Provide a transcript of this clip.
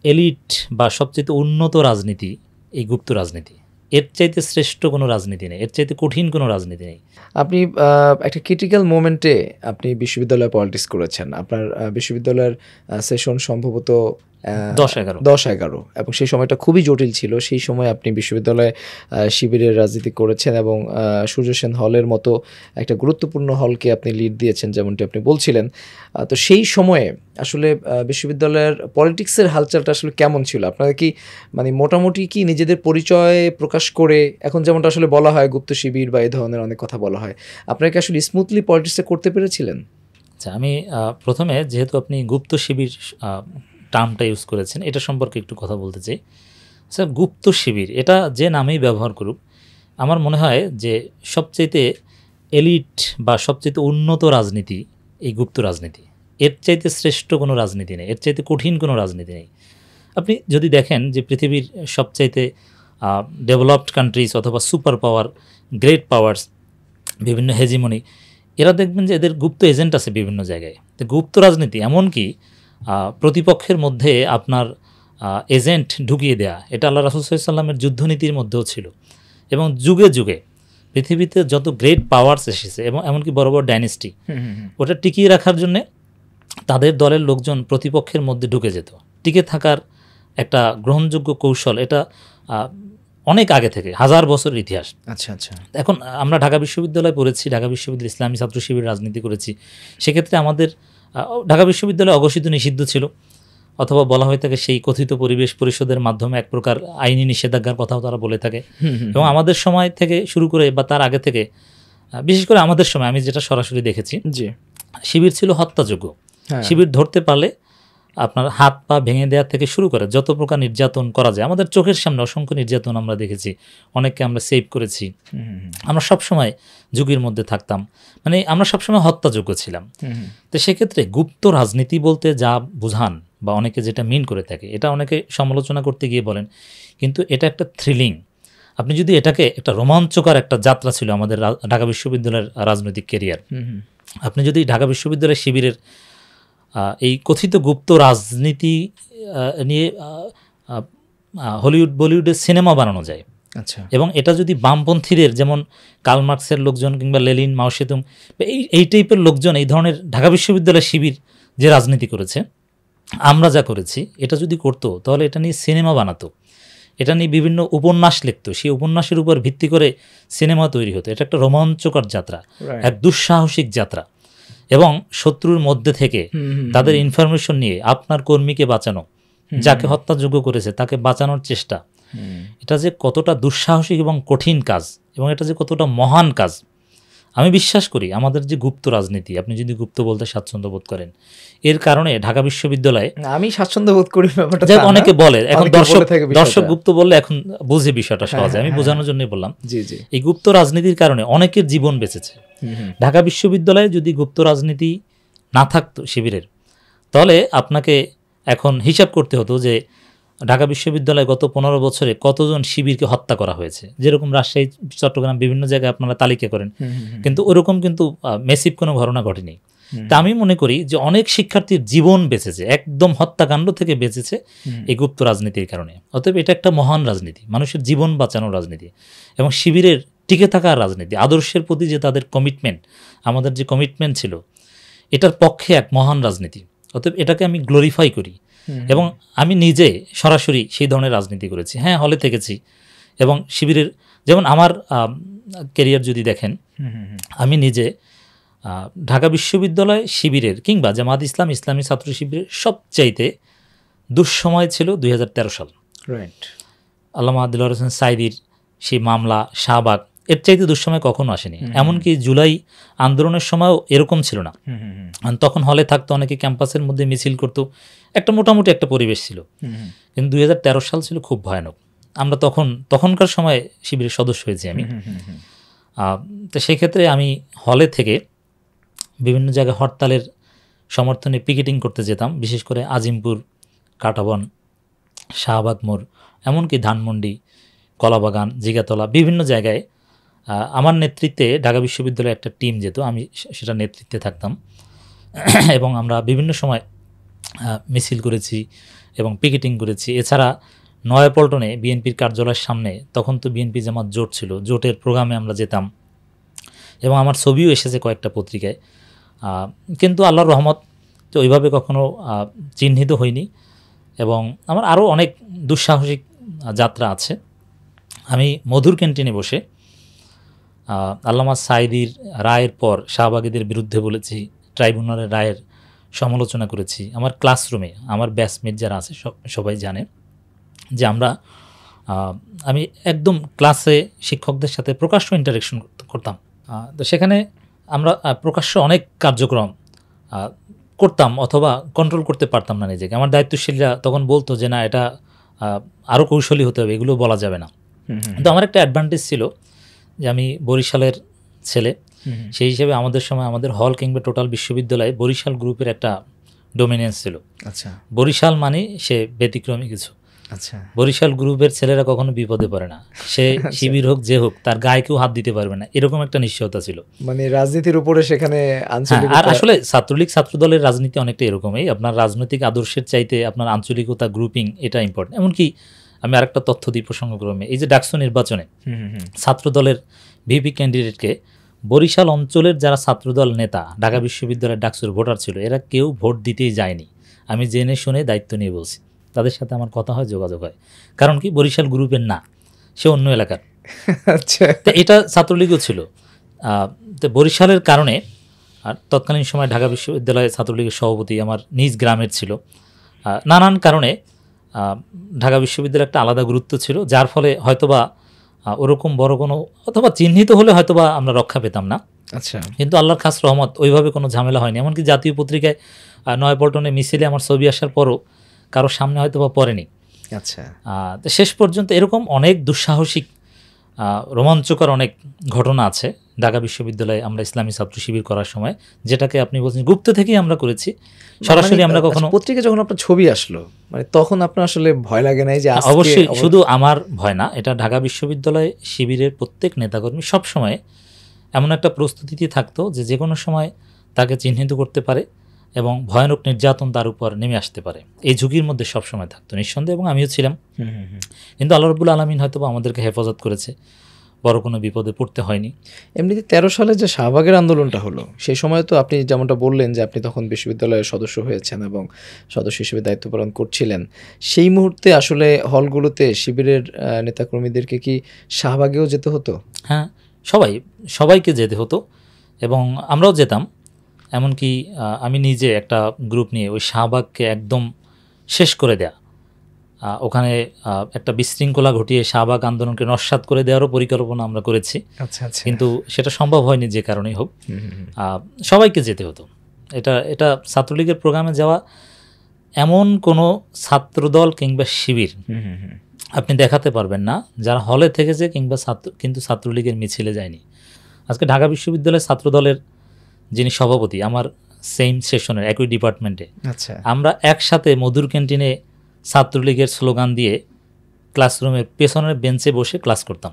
Elite বা সবচেয়ে উন্নত রাজনীতি এই গুপ্ত রাজনীতি। এর চাইতে শ্রেষ্ঠ কোনো রাজনীতি নেই, এর চাইতে কঠিন কোনো রাজনীতি নেই। আপনি একটা ক্রিটিক্যাল মোমেন্টে আপনি বিশ্ববিদ্যালয়ে পলিটিক্স করেছেন। আপনার বিশ্ববিদ্যালয়ের সেশন সম্ভবত 10-11 এবং সেই সময়টা খুবই জটিল ছিল। সেই সময় আপনি বিশ্ববিদ্যালয়ে শিবিরের রাজনীতি করেছেন এবং সূর্য সেন হলের মতো একটা গুরুত্বপূর্ণ হলকে আপনি লিড দিয়েছেন, যেমনটি আপনি বলছিলেন। তো সেই সময়ে আসলে বিশ্ববিদ্যালয়ের পলিটিক্সের হালচালটা আসলে কেমন ছিল? আপনারা কি মানে মোটামুটি কি নিজেদের পরিচয় প্রকাশ করে, এখন যেমনটা আসলে বলা হয় গুপ্ত শিবির বা এই ধরনের অনেক কথা বলা হয়, আপনারা কি আসলে স্মুথলি পলিটিক্সটা করতে পেরেছিলেন? আচ্ছা, আমি প্রথমে যেহেতু আপনি গুপ্ত শিবির টার্মটা ইউজ করেছেন, এটা সম্পর্কে একটু কথা বলতে চাই। স্যার, গুপ্ত শিবির এটা যে নামেই ব্যবহার করুক, আমার মনে হয় যে সবচাইতে এলিট বা সবচাইতে উন্নত রাজনীতি এই গুপ্ত রাজনীতি। এর চাইতে শ্রেষ্ঠ কোনো রাজনীতি নেই, এর চাইতে কঠিন কোনো রাজনীতি নেই। আপনি যদি দেখেন যে পৃথিবীর সবচাইতে ডেভেলপড কান্ট্রিজ অথবা সুপার পাওয়ার, গ্রেট পাওয়ার্স, বিভিন্ন হেজিমনি, এরা দেখবেন যে এদের গুপ্ত এজেন্ট আছে বিভিন্ন জায়গায়। তো গুপ্ত রাজনীতি এমনকি প্রতিপক্ষের মধ্যে আপনার এজেন্ট ঢুকিয়ে দেয়া, এটা আল্লাহ রাসূল সাল্লাল্লাহু আলাইহি ওয়াসাল্লামের যুদ্ধনীতির মধ্যেও ছিল। এবং যুগে যুগে পৃথিবীতে যত গ্রেট পাওয়ার্স এসেছে এবং এমনকি বড় বড় ডাইনেস্টি, ওটা টিকিয়ে রাখার জন্যে তাদের দলের লোকজন প্রতিপক্ষের মধ্যে ঢুকে যেত। টিকে থাকার একটা গ্রহণযোগ্য কৌশল, এটা অনেক আগে থেকে, হাজার বছরের ইতিহাস। আচ্ছা আচ্ছা। এখন আমরা ঢাকা বিশ্ববিদ্যালয়ে পড়েছি, ঢাকা বিশ্ববিদ্যালয় ইসলামী ছাত্র শিবির রাজনীতি করেছি। সেক্ষেত্রে আমাদের ঢাকা বিশ্ববিদ্যালয়ে অঘোষিত নিষিদ্ধ ছিল, অথবা বলা হয়ে থাকে সেই কথিত পরিবেশ পরিষদের মাধ্যমে এক প্রকার আইনি নিষেধাজ্ঞার কথাও তারা বলে থাকে। এবং আমাদের সময় থেকে শুরু করে বা তার আগে থেকে, বিশেষ করে আমাদের সময় আমি যেটা সরাসরি দেখেছি, শিবির ছিল হত্যাযোগ্য। শিবির ধরতে পারলে আপনার হাত পা ভেঙে দেওয়া থেকে শুরু করে যত প্রকার নির্যাতন করা যায়, আমাদের চোখের সামনে অসংখ্য নির্যাতন আমরা দেখেছি, অনেককে আমরা সেভ করেছি। আমরা সবসময় ঝুঁকির মধ্যে থাকতাম, মানে আমরা সবসময় হত্যাযোগ্য ছিলাম। তো সেক্ষেত্রে গুপ্ত রাজনীতি বলতে যা বুঝান বা অনেকে যেটা মিন করে থাকে, এটা অনেকে সমালোচনা করতে গিয়ে বলেন, কিন্তু এটা একটা থ্রিলিং। আপনি যদি এটাকে একটা রোমাঞ্চকর একটা যাত্রা ছিল আমাদের ঢাকা বিশ্ববিদ্যালয়ের রাজনৈতিক ক্যারিয়ার। আপনি যদি ঢাকা বিশ্ববিদ্যালয়ের শিবিরের এই কথিত গুপ্ত রাজনীতি নিয়ে হলিউড বলিউডের সিনেমা বানানো যায়, আচ্ছা, এবং এটা যদি বামপন্থীদের, যেমন কার্ল মার্কসের লোকজন কিংবা লেনিন, মাও সেতুং, এই টাইপের লোকজন এই ধরনের ঢাকা বিশ্ববিদ্যালয়ের শিবির যে রাজনীতি করেছে, আমরা যা করেছি, এটা যদি করতো তাহলে এটা নিয়ে সিনেমা বানাতো, এটা নিয়ে বিভিন্ন উপন্যাস লিখতো, সেই উপন্যাসের উপর ভিত্তি করে সিনেমা তৈরি হতো। এটা একটা রোমাঞ্চকর যাত্রা, এক দুঃসাহসিক যাত্রা, এবং শত্রুর মধ্যে থেকে তাদের ইনফরমেশন নিয়ে আপনার কর্মীকে বাঁচানো, যাকে হত্যাযোগ্য করেছে তাকে বাঁচানোর চেষ্টা, এটা যে কতটা দুঃসাহসিক এবং কঠিন কাজ, এবং এটা যে কতটা মহান কাজ। আমি বিশ্বাস করি আমাদের যে গুপ্ত রাজনীতি, আপনি যদি গুপ্ত বলতে স্বাচ্ছন্দ্য বোধ করেন, এর কারণে ঢাকা বিশ্ববিদ্যালয়ে, আমি স্বাচ্ছন্দ্য বোধ করি ব্যাপারটা, অনেকে বলে, এখন দর্শক গুপ্ত বললে এখন বুঝে বিষয়টা সহজে, আমি বোঝানোর জন্যই বললাম। এই গুপ্ত রাজনীতির কারণে অনেকের জীবন বেঁচেছে। ঢাকা বিশ্ববিদ্যালয়ে যদি গুপ্ত রাজনীতি না থাকতো শিবিরের, তাহলে আপনাকে এখন হিসাব করতে হতো যে ঢাকা বিশ্ববিদ্যালয়ে গত 15 বছরে কতজন শিবিরকে হত্যা করা হয়েছে। যেরকম রাজশাহী, চট্টগ্রাম, বিভিন্ন জায়গায় আপনারা তালিকা করেন, কিন্তু ওরকম কিন্তু মেসিভ কোনো ঘটনা ঘটেনি। তা আমি মনে করি যে অনেক শিক্ষার্থীর জীবন বেঁচেছে, একদম হত্যাকাণ্ড থেকে বেঁচেছে এই গুপ্ত রাজনীতির কারণে। অতএব এটা একটা মহান রাজনীতি, মানুষের জীবন বাঁচানোর রাজনীতি, এবং শিবিরের টিকে থাকার রাজনীতি, আদর্শের প্রতি যে তাদের কমিটমেন্ট, আমাদের যে কমিটমেন্ট ছিল, এটার পক্ষে এক মহান রাজনীতি। অতএব এটাকে আমি গ্লোরিফাই করি, এবং আমি নিজে সরাসরি সেই ধরনের রাজনীতি করেছি। হ্যাঁ, হলে থেকেছি, এবং শিবিরের, যেমন আমার ক্যারিয়ার যদি দেখেন, আমি নিজে ঢাকা বিশ্ববিদ্যালয় শিবিরের কিংবা জামাত ইসলাম, ইসলামী ছাত্র শিবিরের সবচাইতে দুঃসময় ছিল 2013 সাল। আল্লামা দিলওয়ার হোসেন সাঈদীর সেই মামলা, শাহবাগ, এর চাইতে দুঃসময় কখনো আসেনি। এমনকি জুলাই আন্দোলনের সময়ও এরকম ছিল না। তখন হলে থাকতো, অনেকে ক্যাম্পাসের মধ্যে মিছিল করতো, একটা মোটামুটি একটা পরিবেশ ছিল। কিন্তু 2013 সাল ছিল খুব ভয়ানক। আমরা তখনকার সময় শিবিরের সদস্য হয়েছি আমি। তো সেই ক্ষেত্রে আমি হলে থেকে বিভিন্ন জায়গায় হরতালের সমর্থনে পিকেটিং করতে যেতাম, বিশেষ করে আজিমপুর, কাঁটাবন, শাহবাগ মোড়, এমনকি ধানমন্ডি, কলাবাগান, জিগাতলা, বিভিন্ন জায়গায় আমার নেতৃত্বে ঢাকা বিশ্ববিদ্যালয়ে একটা টিম যেত, আমি সেটা নেতৃত্বে থাকতাম, এবং আমরা বিভিন্ন সময় মিছিল করেছি, এবং পিকেটিং করেছি। এছাড়া নয়াপল্টনে বিএনপির কার্যালয়ের সামনে, তখন তো বিএনপি জামাত জোট ছিল, জোটের প্রোগ্রামে আমরা যেতাম এবং আমার ছবিও এসেছে কয়েকটা পত্রিকায়। কিন্তু আল্লাহর রহমত তো ওইভাবে কখনো চিহ্নিত হয়নি। এবং আমার আরও অনেক দুঃসাহসিক যাত্রা আছে। আমি মধুর ক্যান্টিনে বসে আল্লামা সাঈদীর রায়ের পর শাহবাগীদের বিরুদ্ধে বলেছি, ট্রাইব্যুনালের রায়ের সমালোচনা করেছি। আমার ক্লাসরুমে আমার ব্যাচমেট যারা আছে সবাই জানে যে আমি একদম ক্লাসে শিক্ষকদের সাথে প্রকাশ্য ইন্টারেকশন করতাম। তো সেখানে আমরা প্রকাশ্য অনেক কার্যক্রম করতাম অথবা কন্ট্রোল করতে পারতাম না নিজেকে। আমার দায়িত্বশীলরা তখন বলতো যে না, এটা আরও কৌশলী হতে হবে, এগুলো বলা যাবে না। কিন্তু আমার একটা অ্যাডভান্টেজ ছিল যে আমি বরিশালের ছেলে, সেই হিসেবে আমাদের সময় আমাদের হল কিংবা টোটাল বিশ্ববিদ্যালয়ে বরিশাল গ্রুপের একটা ডোমিনেন্স ছিল। আচ্ছা, বরিশাল মানে সে ব্যতিক্রমী কিছু। আচ্ছা, বরিশাল গ্রুপের ছেলেরা কখনো বিপদে পড়ে না, সে শিবির হোক যে হোক তার গায়ে কেউ হাত দিতে পারবে না, এরকম একটা নিশ্চয়তা ছিল। মানে রাজনীতির উপরে সেখানে আর আসলে ছাত্রলীগ ছাত্রদলের রাজনীতি অনেকটা এরকমই, আপনার রাজনৈতিক আদর্শের চাইতে আপনার আঞ্চলিকতা, গ্রুপিং, এটা ইম্পর্টেন্ট। এমনকি আমি আরেকটা তথ্য দিই প্রসঙ্গক্রমে, এই যে ডাকসু নির্বাচনে ছাত্রদলের ভিপি ক্যান্ডিডেটকে বরিশাল অঞ্চলের যারা ছাত্রদল নেতা, ঢাকা বিশ্ববিদ্যালয়ের ডাকসুর ভোটার ছিল, এরা কেউ ভোট দিতেই যায়নি। আমি জেনে শুনে দায়িত্ব নিয়ে বলছি, তাদের সাথে আমার কথা হয়, যোগাযোগ হয়। কারণ কি, বরিশাল গ্রুপের না, সে অন্য এলাকার। আচ্ছা, তো এটা ছাত্রলীগও ছিল। তো বরিশালের কারণে, আর তৎকালীন সময় ঢাকা বিশ্ববিদ্যালয়ে ছাত্রলীগের সভাপতি আমার নিজ গ্রামের ছিল, নানান কারণে ঢাকা বিশ্ববিদ্যালয়ের একটা আলাদা গুরুত্ব ছিল, যার ফলে হয়তোবা ওরকম বড় কোনো অথবা চিহ্নিত হলে হয়তোবা আমরা রক্ষা পেতাম না। আচ্ছা, কিন্তু আল্লাহর খাস রহমত, ওইভাবে কোনো ঝামেলা হয়নি। এমনকি জাতীয় পত্রিকায় নয়াপল্টনে মিছিলে আমার ছবি আসার পরও কারো সামনে হয়তোবা পড়েনি। আচ্ছা, তো শেষ পর্যন্ত এরকম অনেক দুঃসাহসিক রোমাঞ্চকর অনেক ঘটনা আছে ঢাকা বিশ্ববিদ্যালয়ে আমরা ইসলামী ছাত্র শিবির করার সময়, যেটাকে আপনি বলছেন গুপ্ত থেকেই আমরা করেছি, সরাসরি আমরা কখনো। পত্রিকা যখন আপনার ছবি আসলো, মানে তখন আপনার আসলে ভয় লাগে নাই? যে অবশ্যই, শুধু আমার ভয় না, এটা ঢাকা বিশ্ববিদ্যালয় শিবিরের প্রত্যেক নেতাকর্মী সবসময় এমন একটা প্রস্তুতিতে থাকতো যে কোনো সময় তাকে চিহ্নিত করতে পারে এবং ভয়ানক নির্যাতন তার উপর নেমে আসতে পারে, এই ঝুঁকির মধ্যে সবসময় থাকতো নিঃসন্দেহে, এবং আমিও ছিলাম। কিন্তু আল্লাহ রাব্বুল আলামিন হয়তো আমাদেরকে হেফাজত করেছে, বড় কোনো বিপদে পড়তে হয়নি। এমনিতে 13 সালে যে শাহবাগের আন্দোলনটা হলো, সেই সময় তো আপনি যেমনটা বললেন যে আপনি তখন বিশ্ববিদ্যালয়ের সদস্য হয়েছেন এবং সদস্য হিসেবে দায়িত্ব পালন করছিলেন, সেই মুহূর্তে আসলে হলগুলোতে শিবিরের নেতাকর্মীদেরকে কি শাহবাগেও যেতে হতো? হ্যাঁ, সবাইকে যেতে হতো এবং আমরাও যেতাম। এমনকি আমি নিজে একটা গ্রুপ নিয়ে ওই শাহবাগকে একদম শেষ করে দেয়া, ওখানে একটা বিশৃঙ্খলা ঘটিয়ে শাহবাগ আন্দোলনকে নস্যাৎ করে দেওয়ারও পরিকল্পনা আমরা করেছি। কিন্তু সেটা সম্ভব হয়নি যে কারণেই হোক। সবাইকে যেতে হতো। এটা ছাত্রলীগের প্রোগ্রামে যাওয়া এমন কোনো ছাত্রদল কিংবা শিবির আপনি দেখাতে পারবেন না যারা হলে থেকেছে কিংবা কিন্তু ছাত্রলীগের মিছিলে যায়নি। আজকে ঢাকা বিশ্ববিদ্যালয়ের ছাত্রদলের যিনি সভাপতি, আমার সেম সেশনের একই ডিপার্টমেন্টে, আমরা একসাথে মধুর ক্যান্টিনে ছাত্রলীগের স্লোগান দিয়ে ক্লাসরুমের পেছনের বেঞ্চে বসে ক্লাস করতাম।